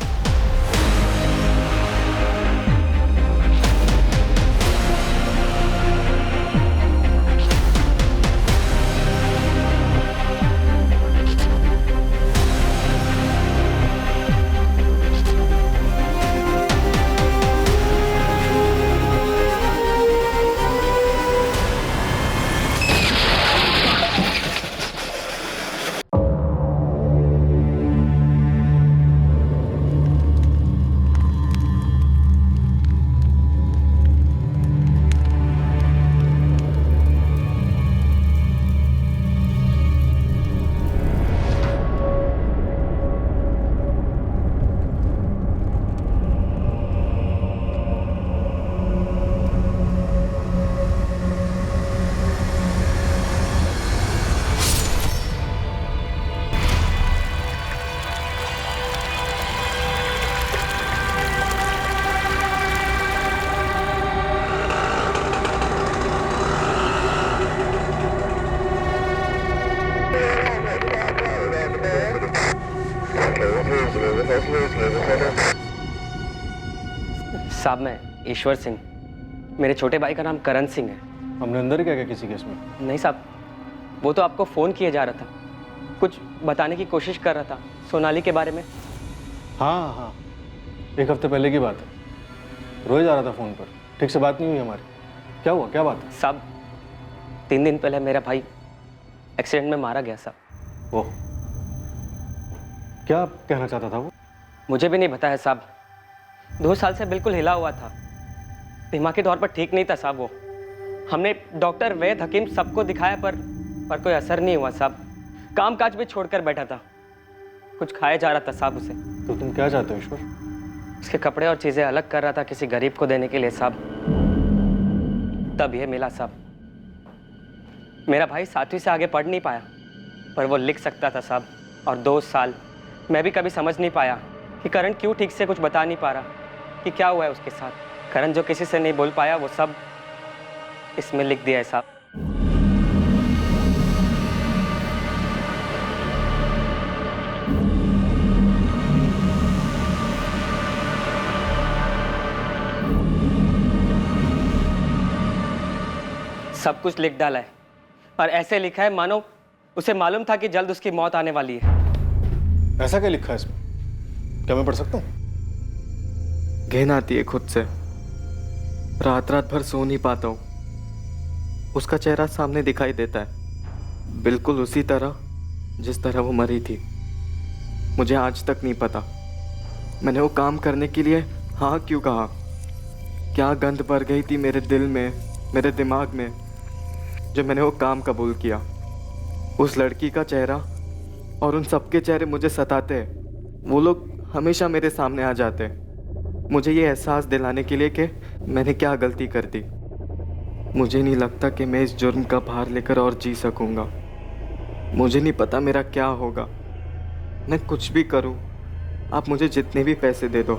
साहब मैं ईश्वर सिंह, मेरे छोटे भाई का नाम करण सिंह है। हमने अंदर क्या किया किसी केस में? नहीं साहब, वो तो आपको फ़ोन किया जा रहा था, कुछ बताने की कोशिश कर रहा था सोनाली के बारे में। हाँ हाँ, एक हफ्ते पहले की बात है। रोज आ रहा था फ़ोन पर, ठीक से बात नहीं हुई हमारी। क्या हुआ, क्या बात है? साहब 3 दिन पहले मेरा भाई एक्सीडेंट में मारा गया साहब। ओह, क्या कहना चाहता था वो? मुझे भी नहीं बताया साहब, 2 साल से बिल्कुल हिला हुआ था, दिमागी तौर पर ठीक नहीं था साहब वो। हमने डॉक्टर, वैद्य, हकीम सबको दिखाया पर कोई असर नहीं हुआ साहब। काम काज भी छोड़कर बैठा था, कुछ खाया जा रहा था साहब उसे। तो तुम क्या चाहते हो ईश्वर? उसके कपड़े और चीज़ें अलग कर रहा था किसी गरीब को देने के लिए साहब, तब ये मिला साहब। मेरा भाई 7वीं से आगे पढ़ नहीं पाया, पर वो लिख सकता था साहब। और 2 साल मैं भी कभी समझ नहीं पाया कि करण क्यों ठीक से कुछ बता नहीं पा रहा कि क्या हुआ है उसके साथ। करण जो किसी से नहीं बोल पाया वो सब इसमें लिख दिया है साहब। सब कुछ लिख डाला है और ऐसे लिखा है मानो उसे मालूम था कि जल्द उसकी मौत आने वाली है। ऐसा क्या लिखा है इसमें? क्या मैं पढ़ सकता हूँ? घिन आती है खुद से, रात रात भर सो नहीं पाता हूँ। उसका चेहरा सामने दिखाई देता है, बिल्कुल उसी तरह जिस तरह वो मरी थी। मुझे आज तक नहीं पता मैंने वो काम करने के लिए हाँ क्यों कहा। क्या गंध भर गई थी मेरे दिल में, मेरे दिमाग में, जब मैंने वो काम कबूल किया। उस लड़की का चेहरा और उन सबके चेहरे मुझे सताते हैं। वो लोग हमेशा मेरे सामने आ जाते हैं, मुझे ये एहसास दिलाने के लिए कि मैंने क्या गलती कर दी। मुझे नहीं लगता कि मैं इस जुर्म का भार लेकर और जी सकूंगा। मुझे नहीं पता मेरा क्या होगा। मैं कुछ भी करूं, आप मुझे जितने भी पैसे दे दो,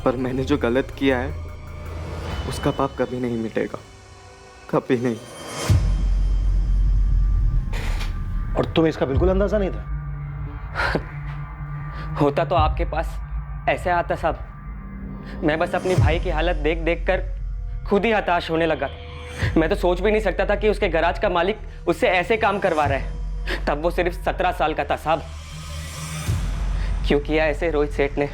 पर मैंने जो गलत किया है उसका पाप कभी नहीं मिटेगा, कभी नहीं। और तुम्हें इसका बिल्कुल अंदाजा नहीं था? होता तो आपके पास ऐसे आता साहब। मैं बस अपनी भाई की हालत देख देख कर खुद ही हताश होने लगा। मैं तो सोच भी नहीं सकता था कि उसके गैराज का मालिक उससे ऐसे काम करवा रहा है। तब वो सिर्फ 17 साल का था साहब। क्यों किया ऐसे रोहित सेठ ने?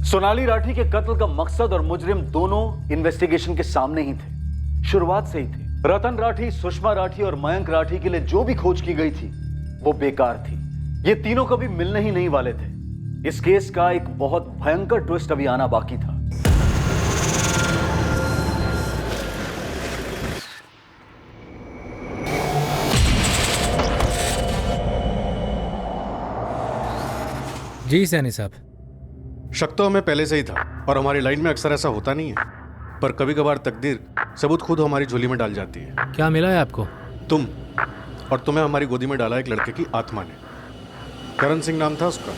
सोनाली राठी के कत्ल का मकसद और मुजरिम दोनों इन्वेस्टिगेशन के सामने ही थे, शुरुआत से ही थे। रतन राठी, सुषमा राठी और मयंक राठी के लिए जो भी खोज की गई थी वो बेकार थी। ये तीनों कभी मिलने ही नहीं वाले थे। इस केस का एक बहुत भयंकर ट्विस्ट अभी आना बाकी था। जी सैनी साहब। शक तो हमें पहले से ही था और हमारी लाइन में अक्सर ऐसा होता नहीं है, पर कभी कभार तकदीर सबूत खुद हमारी झोली में डाल जाती है। क्या मिला है आपको? तुम, और तुम्हें हमारी गोदी में डाला एक लड़के की आत्मा ने। करण सिंह नाम था उसका,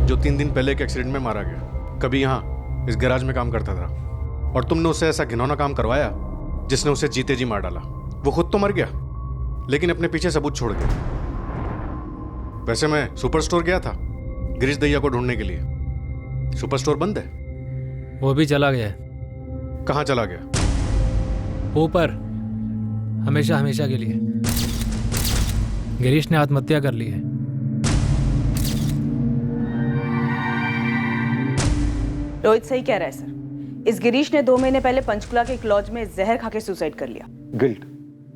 जो 3 दिन पहले एक एक्सीडेंट में मारा गया। कभी यहाँ इस गैराज में काम करता था और तुमने उससे ऐसा घिनौना काम करवाया जिसने उसे जीते जी मार डाला। वो खुद तो मर गया लेकिन अपने पीछे सबूत छोड़ गया। वैसे मैं सुपर स्टोर गया था गिरीश दैया को ढूंढने के लिए। सुपर स्टोर बंद है। वो भी चला गया है। कहाँ चला गया? ऊपर, हमेशा हमेशा के लिए। गिरीश ने आत्महत्या कर ली है। रोहित सही कह रहा है सर। इस गिरीश ने 2 महीने पहले पंचकुला के एक लॉज में जहर खा के सुसाइड कर लिया। गिल्ट,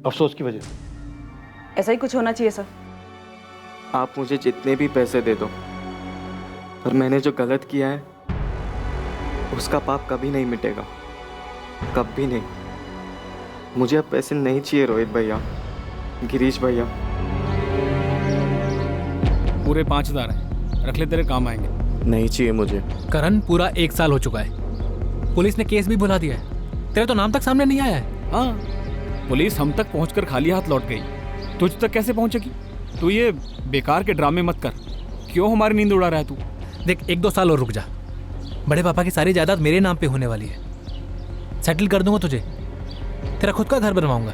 अफसोस की वजह से। ऐसा ही कुछ होना चाहिए सर। आप मुझे जितने भी पैसे दे दो, पर मैंने जो गलत किया है उसका पाप कभी नहीं मिटेगा, कभी नहीं। मुझे अब पैसे नहीं चाहिए रोहित भैया, गिरीश भैया। पूरे 5000 हैं, रख ले, तेरे काम आएंगे। नहीं चाहिए मुझे। करण, पूरा 1 साल हो चुका है। पुलिस ने केस भी बुला दिया है, तेरा तो नाम तक सामने नहीं आया है। हाँ, पुलिस हम तक पहुंचकर खाली हाथ लौट गई, तुझ तक कैसे पहुंचेगी? तू ये बेकार के ड्रामे मत कर। क्यों हमारी नींद उड़ा रहा है तू? देख, 1-2 साल और रुक जा, बड़े पापा की सारी जायदाद मेरे नाम पे होने वाली है। सेटल कर दूंगा तुझे, तेरा खुद का घर बनवाऊंगा।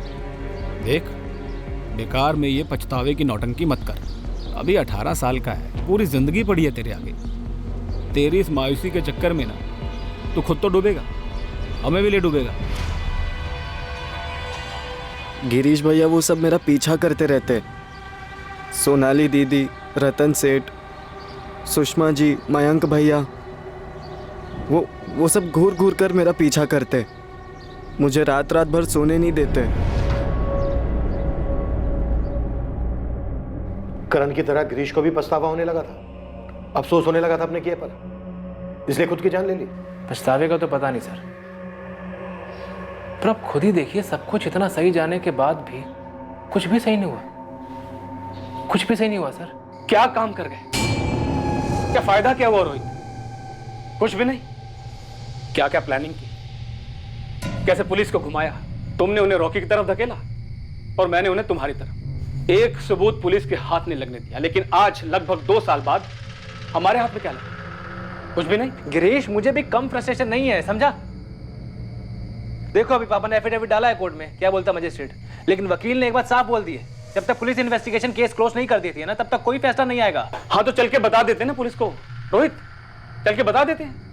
देख, बेकार में ये पछतावे की नौटंकी मत कर। अभी 18 साल का है, पूरी जिंदगी पड़ी है तेरे आगे। तेरी इस मायूसी के चक्कर में ना तू खुद तो डूबेगा, हमें भी ले डूबेगा। गिरीश भैया वो सब मेरा पीछा करते रहते। सोनाली दीदी, रतन सेठ, सुषमा जी, मयंक भैया, वो सब घूर घूर कर मेरा पीछा करते। मुझे रात रात भर सोने नहीं देते। करण की तरह गिरीश को भी पछतावा होने लगा था, अफसोस होने लगा था अपने किए पर, इसलिए खुद की जान ले ली। पछतावे का तो पता नहीं सर, पर आप खुद ही देखिए, सब कुछ इतना सही जाने के बाद भी कुछ भी सही नहीं हुआ। कुछ भी सही नहीं हुआ सर। क्या काम कर गए, क्या फायदा क्या हुआ रोहित? कुछ भी नहीं। क्या क्या प्लानिंग की, कैसे पुलिस को घुमाया, तुमने उन्हें रॉकी की तरफ धकेला और मैंने उन्हें तुम्हारी तरफ। एक सबूत पुलिस के हाथ नहीं लगने दिया, लेकिन आज लगभग 2 साल बाद हमारे हाथ में क्या लगा? कुछ भी नहीं। गिरीश, मुझे भी कम फ्रस्ट्रेशन नहीं है, समझा? देखो अभी पापा ने एफिडेविट डाला है कोर्ट में, क्या बोलता मजिस्ट्रेट, लेकिन वकील ने एक बात साफ बोल दी है, जब तक पुलिस इन्वेस्टिगेशन केस क्लोज नहीं कर देती है ना, तब तक कोई फैसला नहीं आएगा। हाँ तो चल के बता देते ना पुलिस को रोहित, चल के बता देते हैं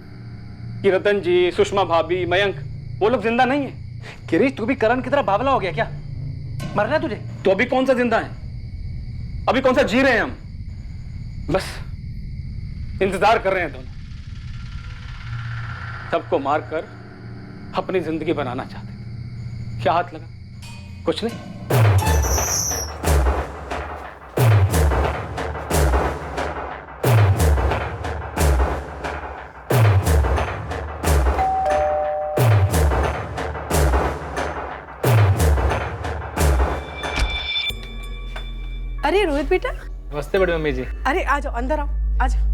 कि रतन जी, सुषमा भाभी, मयंक वो लोग जिंदा नहीं है। गिरीश, तू भी करण की तरह बावला हो गया क्या? मरना है तुझे? तो अभी कौन सा जिंदा है, अभी कौन सा जी रहे हैं हम? बस इंतजार कर रहे हैं दोनों। सबको मारकर अपनी जिंदगी बनाना चाहते थे। क्या हाथ लगा? कुछ नहीं। अरे रोहित बेटा। नमस्ते बड़ी मम्मी जी। अरे आ जाओ, अंदर आओ, आ जाओ।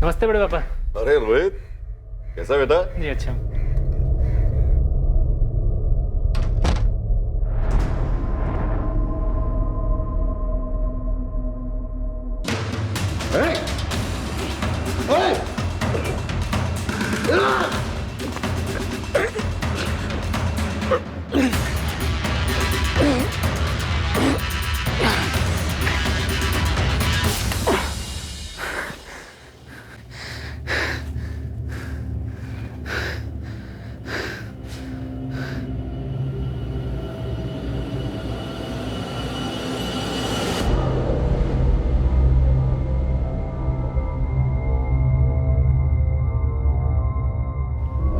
नमस्ते बड़े पापा। अरे रोहित, कैसा बेटा? जी अच्छा।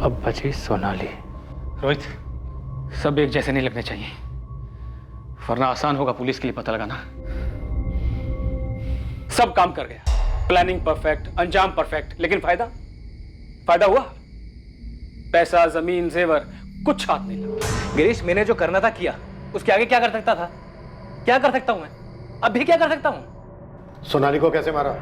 अब बची सोनाली। रोहित, सब एक जैसे नहीं लगने चाहिए, वरना आसान होगा पुलिस के लिए पता लगाना। सब काम कर गया, प्लानिंग परफेक्ट, अंजाम परफेक्ट, लेकिन फायदा हुआ? पैसा, जमीन, जेवर, कुछ हाथ नहीं लगा। गिरीश, मैंने जो करना था किया, उसके आगे क्या कर सकता था? क्या कर सकता हूं मैं? अब भी क्या कर सकता हूं? सोनाली को कैसे मारा?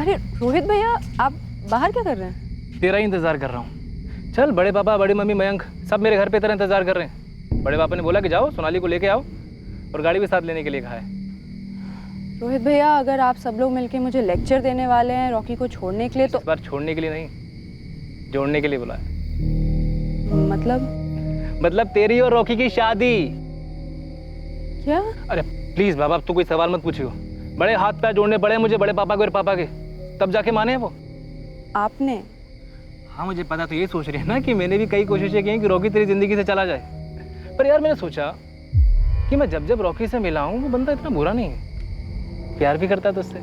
अरे रोहित भैया, आप बाहर क्या कर रहे हैं? तेरा ही इंतजार कर रहा हूँ। चल, बड़े पापा, बड़ी मम्मी, मयंक सब मेरे घर पे तेरा इंतजार कर रहे हैं। बड़े पापा ने बोला कि जाओ सोनाली को लेके आओ, और गाड़ी भी साथ लेने के लिए कहा है। रोहित भैया, अगर आप सब लोग मिलके मुझे लेक्चर देने वाले हैं रॉकी को छोड़ने के लिए, तो इस बार छोड़ने के लिए नहीं, जोड़ने के लिए बोला है। मतलब तेरी और रॉकी की शादी। क्या? अरे प्लीज बाबा, अब तू कोई सवाल मत पूछियो। बड़े हाथ पैर जोड़ने पड़े मुझे बड़े पापा के और पापा के, तब जाके माने हैं वो। आपने? हाँ मुझे पता, तो ये सोच रही है ना कि मैंने भी कई कोशिशें की हैं कि रॉकी तेरी जिंदगी से चला जाए। पर यार मैंने सोचा कि मैं जब जब रॉकी से मिला हूँ वो बंदा इतना बुरा नहीं है, प्यार भी करता है तुझसे।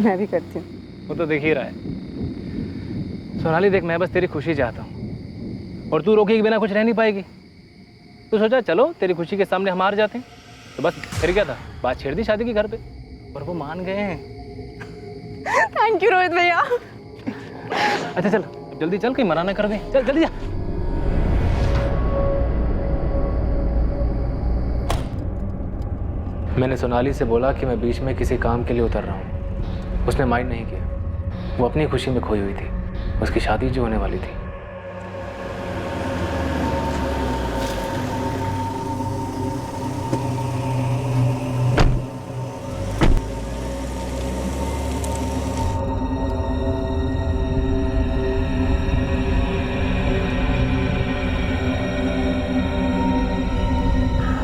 मैं भी करती हूँ। वो तो देख ही रहा है। सोनाली देख, मैं बस तेरी खुशी चाहता हूँ, और तू रॉकी के बिना कुछ रह नहीं पाएगी। तो सोचा चलो तेरी खुशी के सामने हम हार जाते हैं, तो बस फिर क्या था, बात छेड़ दी शादी की घर पे, और वो मान गए हैं। थैंक यू रोहित भैया। अच्छा चल, जल्दी चल, कहीं मना ना कर दे। चल जल्दी जा। मैंने सोनाली से बोला कि मैं बीच में किसी काम के लिए उतर रहा हूँ। उसने माइंड नहीं किया। वो अपनी खुशी में खोई हुई थी। उसकी शादी जो होने वाली थी।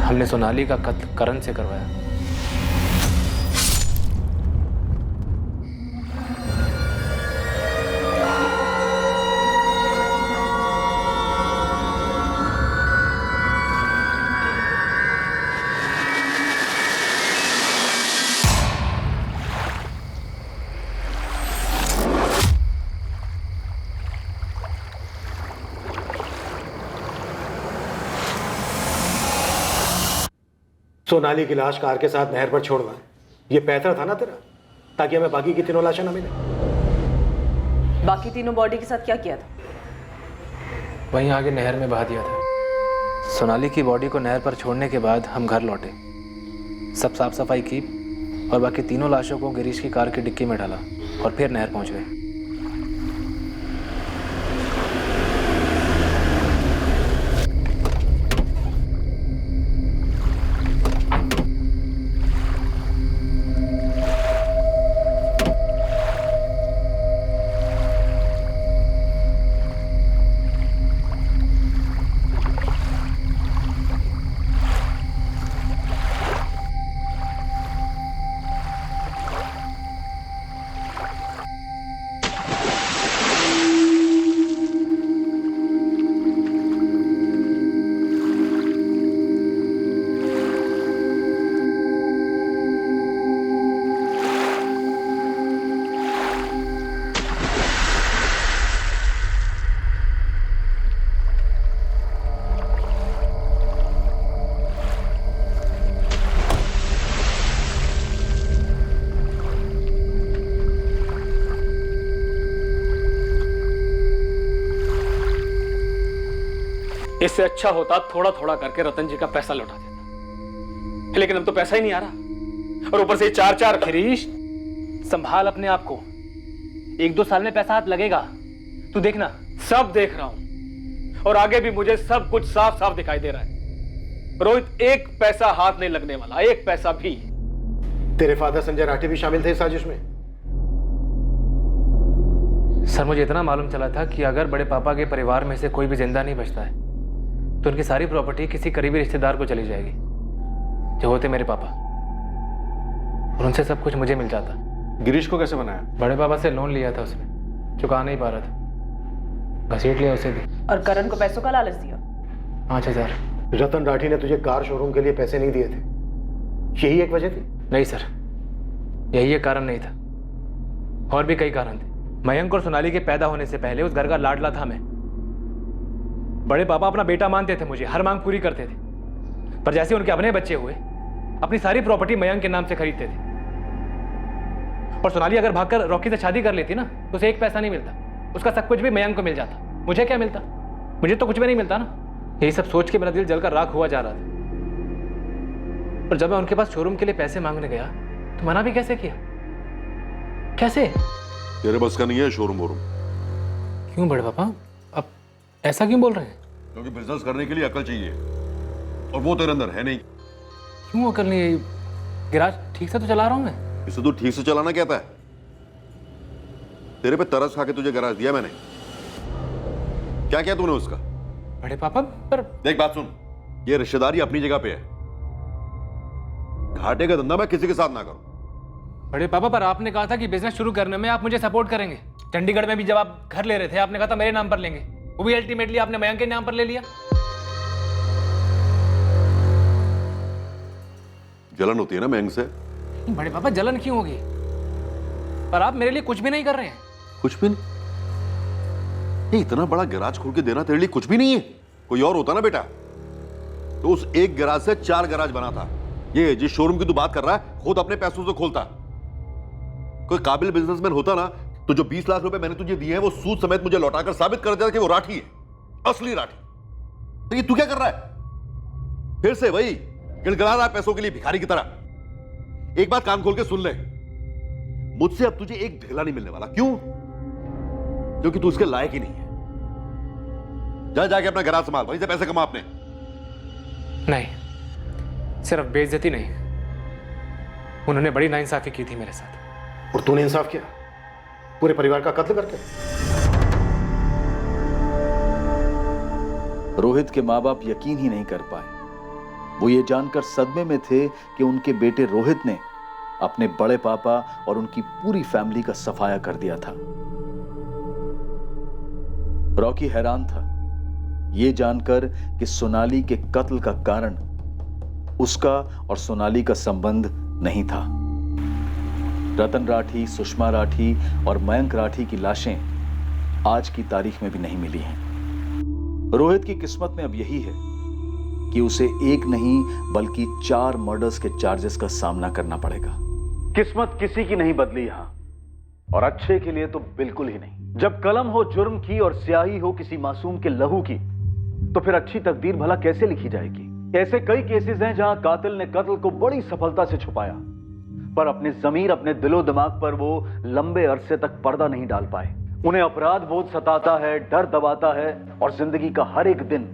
हमने सोनाली का कत्ल करण से करवाया। सोनाली की लाश कार के साथ नहर पर छोड़ना, ये पैतरा था ना तेरा, ताकि हमें बाकी की तीनों लाशें ना मिले। बाकी तीनों बॉडी के साथ क्या किया था? वहीं आगे नहर में बहा दिया था। सोनाली की बॉडी को नहर पर छोड़ने के बाद हम घर लौटे, सब साफ सफाई की, और बाकी तीनों लाशों को गिरीश की कार की डिक्की में डाला, और फिर नहर पहुंच गए। इससे अच्छा होता थोड़ा थोड़ा करके रतन जी का पैसा लौटा देता, लेकिन अब तो पैसा ही नहीं आ रहा, और ऊपर से 4-4। गिरीश, संभाल अपने आप को। 1-2 साल में पैसा हाथ लगेगा, तू देखना। सब देख रहा हूं, और आगे भी मुझे सब कुछ साफ साफ दिखाई दे रहा है। रोहित, एक पैसा हाथ नहीं लगने वाला, एक पैसा भी। तेरे फादर संजय राठी भी शामिल थे इस साजिश में? सर, मुझे इतना मालूम चला था कि अगर बड़े पापा के परिवार में से कोई भी जिंदा नहीं बचता है तो उनकी सारी प्रॉपर्टी किसी करीबी रिश्तेदार को चली जाएगी, जो होते मेरे पापा, और उनसे सब कुछ मुझे मिल जाता। गिरीश को कैसे बनाया? बड़े पापा से लोन लिया था उसने, चुका नहीं पा रहा था, घसीट लिया उसे भी। और करण को पैसों का लालच दिया? 5,000। रतन राठी ने तुझे कार शोरूम के लिए पैसे नहीं दिए थे, यही एक वजह थी? नहीं सर, यही एक कारण नहीं था, और भी कई कारण थे। मयंक और सोनाली के पैदा होने से पहले उस घर का लाडला था मैं। बड़े पापा अपना बेटा मानते थे मुझे, हर मांग पूरी करते थे, पर जैसे उनके अपने बच्चे हुए, अपनी सारी प्रॉपर्टी मयंक के नाम से खरीदते थे। और सोनाली अगर भागकर रॉकी से शादी कर लेती ना, तो उसे एक पैसा नहीं मिलता, उसका सब कुछ भी मयंक को मिल जाता। मुझे क्या मिलता? मुझे तो कुछ भी नहीं मिलता ना। यही सब सोच के मेरा दिल जलकर राख हुआ जा रहा था। और जब मैं उनके पास शोरूम के लिए पैसे मांगने गया तो मना भी कैसे किया? कैसे? तेरे बस का नहीं है शोरूम वोरूम। क्यों बड़े पापा, अब ऐसा क्यों बोल रहे हैं? क्योंकि बिजनेस करने के लिए अकल चाहिए और वो तेरे अंदर है नहीं। क्यों अकल नहीं है? गैराज ठीक से तो चला रहा हूं मैं। इसे तू ठीक से चलाना कहता है? तेरे पे तरस खा के तुझे गैराज दिया मैंने। क्या किया तूने उसका? बड़े पापा पर देख बात सुन, ये रिश्तेदारी अपनी जगह पे है। घाटे का धंधा मैं किसी के साथ ना करूं। बड़े पापा पर आपने कहा था कि बिजनेस शुरू करने में आप मुझे सपोर्ट करेंगे। चंडीगढ़ में भी जब आप घर ले रहे थे आपने कहा था मेरे नाम पर लेंगे, वो भी अल्टीमेटली आपने मयंक के नाम पर ले लिया। जलन होती है ना मयंक से। बड़े पापा जलन क्यों होगी? पर आप मेरे लिए कुछ भी नहीं कर रहे हैं। कुछ भी नहीं? ये इतना बड़ा गैराज खोल के देना तेरे लिए कुछ भी नहीं है। कोई और होता ना बेटा तो उस एक गैराज से 4 गैराज बना था। ये जिस शोरूम की तू बात कर रहा है खुद अपने पैसों से खोलता। कोई काबिल बिजनेसमैन होता ना तो जो 20 लाख रुपए मैंने तुझे दिए हैं वो सूद समेत मुझे लौटाकर साबित कर देता कि वो राठी है, असली राठी। तो ये तू क्या कर रहा है? फिर से वही गिड़गिड़ा रहा है पैसों के लिए भिखारी की तरह। एक बात कान खोल के सुन ले, मुझसे अब तुझे एक ढेला नहीं मिलने वाला। क्यों? क्योंकि तू उसके लायक ही नहीं है। जा जाके अपना गैराज संभाल, वहीं से पैसे कमा अपने। नहीं, सिर्फ बेइज्जती नहीं, उन्होंने बड़ी नाइंसाफी की थी मेरे साथ। और तूने इंसाफ किया पूरे परिवार का कत्ल करके। रोहित के माँ बाप यकीन ही नहीं कर पाए। वो ये जानकर सदमे में थे कि उनके बेटे रोहित ने अपने बड़े पापा और उनकी पूरी फैमिली का सफाया कर दिया था। रॉकी हैरान था ये जानकर कि सोनाली के कत्ल का कारण उसका और सोनाली का संबंध नहीं था। रतन राठी, सुषमा राठी और मयंक राठी की लाशें आज की तारीख में भी नहीं मिली हैं। रोहित की किस्मत में अब यही है कि उसे एक नहीं बल्कि 4 मर्डर्स के चार्जेस का सामना करना पड़ेगा। किस्मत किसी की नहीं बदली यहां, और अच्छे के लिए तो बिल्कुल ही नहीं। जब कलम हो जुर्म की और स्याही हो किसी मासूम के लहू की, तो फिर अच्छी तकदीर भला कैसे लिखी जाएगी? ऐसे कई केसेस हैं जहां कातिल ने कत्ल को बड़ी सफलता से छुपाया, पर अपने जमीर, अपने दिलो दिमाग पर वो लंबे अरसे तक पर्दा नहीं डाल पाए। उन्हें अपराध बोध सताता है, डर दबाता है, और जिंदगी का हर एक दिन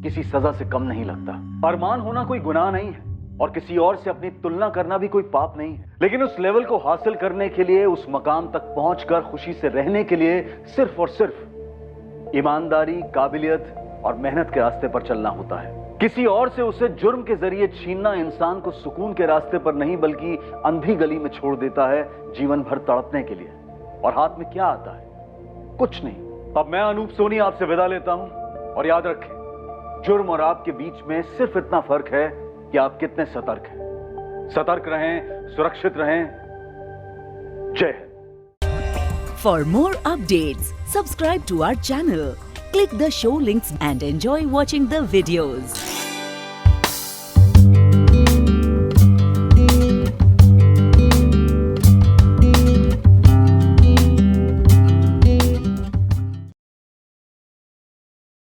किसी सजा से कम नहीं लगता। अरमान होना कोई गुनाह नहीं है, और किसी और से अपनी तुलना करना भी कोई पाप नहीं है, लेकिन उस लेवल को हासिल करने के लिए, उस मकाम तक पहुंचकर खुशी से रहने के लिए सिर्फ और सिर्फ ईमानदारी, काबिलियत और मेहनत के रास्ते पर चलना होता है। किसी और से उसे जुर्म के जरिए छीनना इंसान को सुकून के रास्ते पर नहीं बल्कि अंधी गली में छोड़ देता है, जीवन भर तड़पने के लिए। और हाथ में क्या आता है? कुछ नहीं। अब मैं अनूप सोनी आपसे विदा लेता हूं, और याद रखें, जुर्म और आपके बीच में सिर्फ इतना फर्क है कि आप कितने सतर्क हैं। सतर्क रहें, सुरक्षित रहें। जय Hind. For more updates, subscribe to our channel, click the show links and enjoy watching the videos.